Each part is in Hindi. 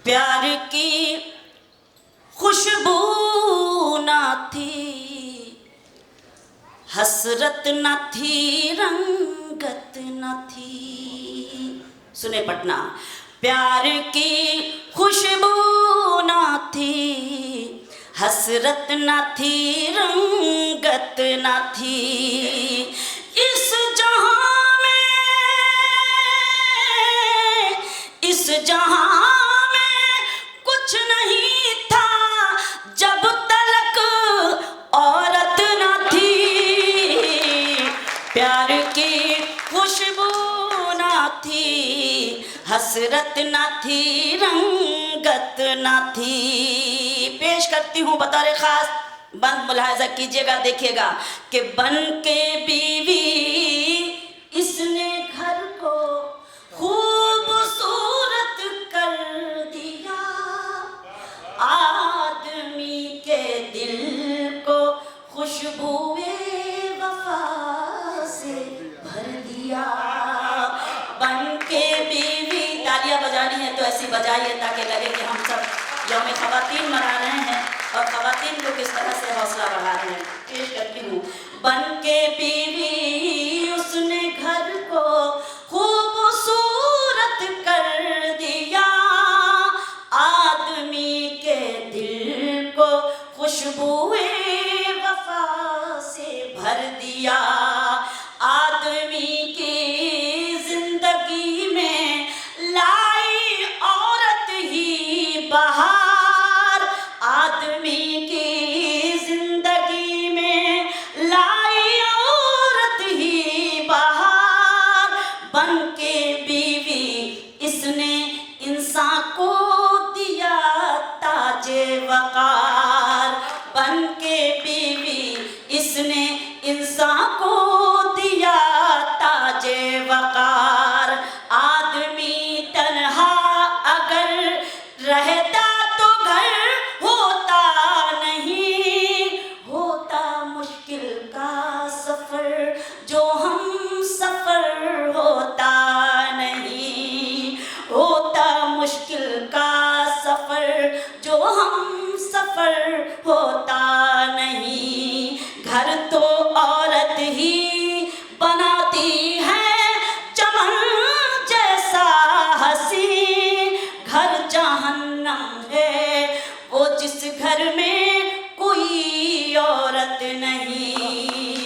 प्यार की खुशबू ना थी, हसरत न थी, रंगत न थी। सुने पटना। प्यार की खुशबू न थी, हसरत न थी, रंगत न थी। इस जहां में, इस जहां में कुछ नहीं था जब तलक औरत न थी। प्यार की खुशबू न थी, हसरत न थी, रंगत न थी। पेश करती हूँ बतौर खास, बंद मुलाहिजा कीजिएगा, देखिएगा कि बन के बीवी इसने घर को खूबसूरत कर दिया, आदमी के दिल को खुशबुए वफा से भर दिया। बन के बीवी, तालियां बजानी है तो ऐसी बजाइए ताकि लगे कि हम सब यौम ख़वातीन मना रहे हैं और ख़वातीन को किस तरह से हौसला बढ़ा रहे हैं। पेश करती हूँ। बन के बीवी उसने घर को खूबसूरत कर दिया, आदमी के दिल को खुशबुए वफा से भर दिया। आदमी की जिंदगी में लाई औरत ही बहार, आदमी की जिंदगी में लाई औरत ही बहार। बन के बीवी इसने इंसान को दिया ताजे वकार, बन के बीवी इसने इंसान को दिया ताजे वकार। आदमी तन्हा अगर रहता तो घर होता नहीं, होता मुश्किल का सफर जो हम सफर होता नहीं, होता मुश्किल का सफर जो हम सफर होता नहीं। घर तो औरत ही बनाती है चमन जैसा हसी, घर जहन्नम है वो जिस घर में कोई औरत नहीं,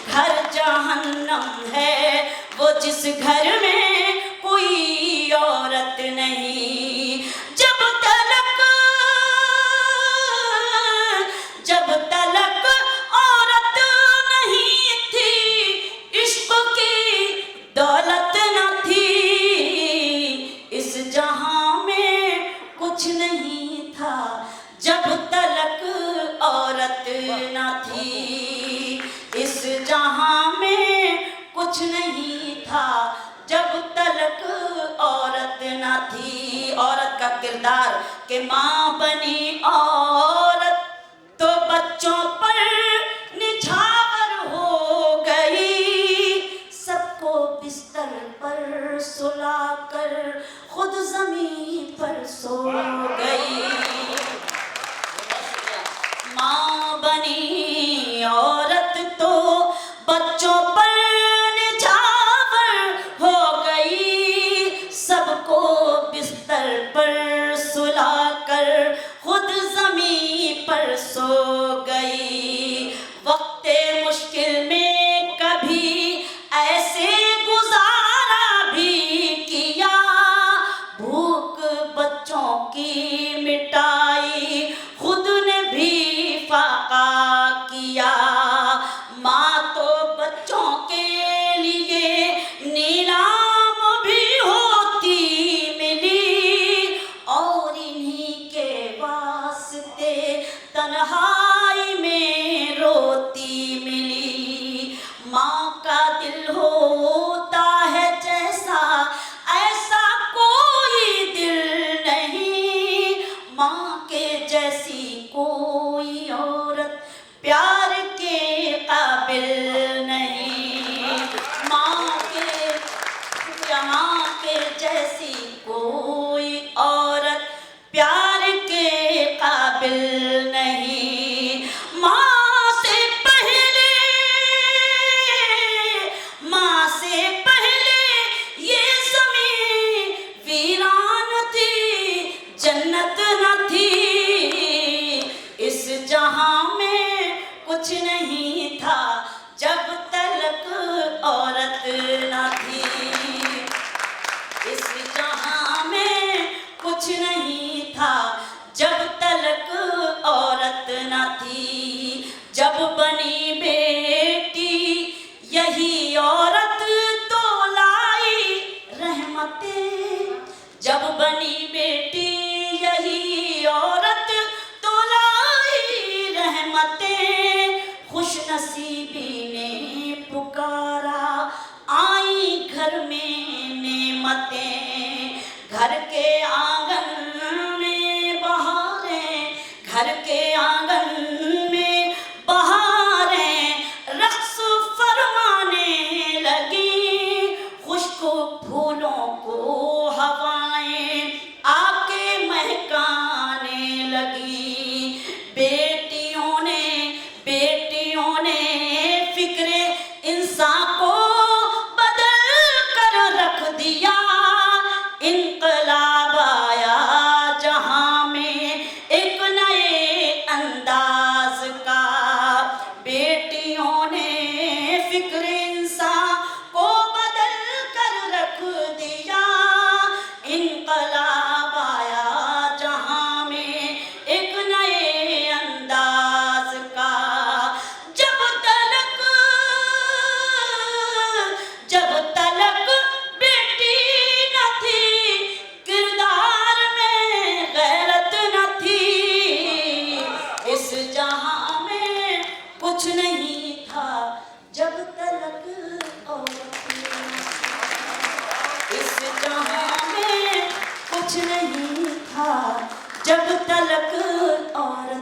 घर जहन्नम है वो जिस घर में कोई औरत नहीं। जब तलक, जब तलक औरत नहीं थी, इश्क की दौलत न थी। इस जहां में कुछ नहीं था जब तलक औरत न थी। इस जहां में कुछ नहीं था जब तलक औरत न थी। औरत का किरदार कि माँ बनी औरत तो बच्चों पर निछावर हो गई, सबको बिस्तर पर सुलाकर खुद ज़मीन पर सो गई। माँ बनी औरत तो बच्चों पर निछावर हो गई, सबको बिस्तर पर सुलाकर खुद ज़मीन पर सो गई। वक्ते मुश्किल में कभी ऐसे गुजारा भी किया, भूख बच्चों की मिटाई खुद ने भी फाका किया। माँ तो बच्चों के लिए नीलाम भी होती मिली, और इन्हीं के वास्ते तन्हाई में रोती मिली। माँ का दिल होता है जैसा, ऐसा कोई दिल नहीं, जन्नत न थी, इस जहां में कुछ नहीं था जब तलक औरत न थी। इस जहां में कुछ नहीं था जब तलक औरत न थी। जब बनी बेटी यही औरत तो लाई रहमतें। जब बनी बेटी यही औरत तो लाई रहमतें। खुश नसीबी ने पुकारा आई घर में नेमतें। घर के आंगन में बहारें, घर के आंगन में बहारें रक्स फरमाने लगी। खुश्क फूलों को हवाएं आके महकाने लगी। बेटियों ने फिक्रे इंसान को बदल कर रख दिया। इनकलाब आया जहां में एक नए अंदाज का। बेटियों ने फिक्रे इंसान को बदल कर रख दिया। इनकलाब आया जहां में एक नए अंदाज का। जब तलक बेटी न थी, किरदार में गैरत न थी। इस जहां में कुछ नहीं था जब तलक औरत न थी। इस जहां में कुछ नहीं था जब तलक औरत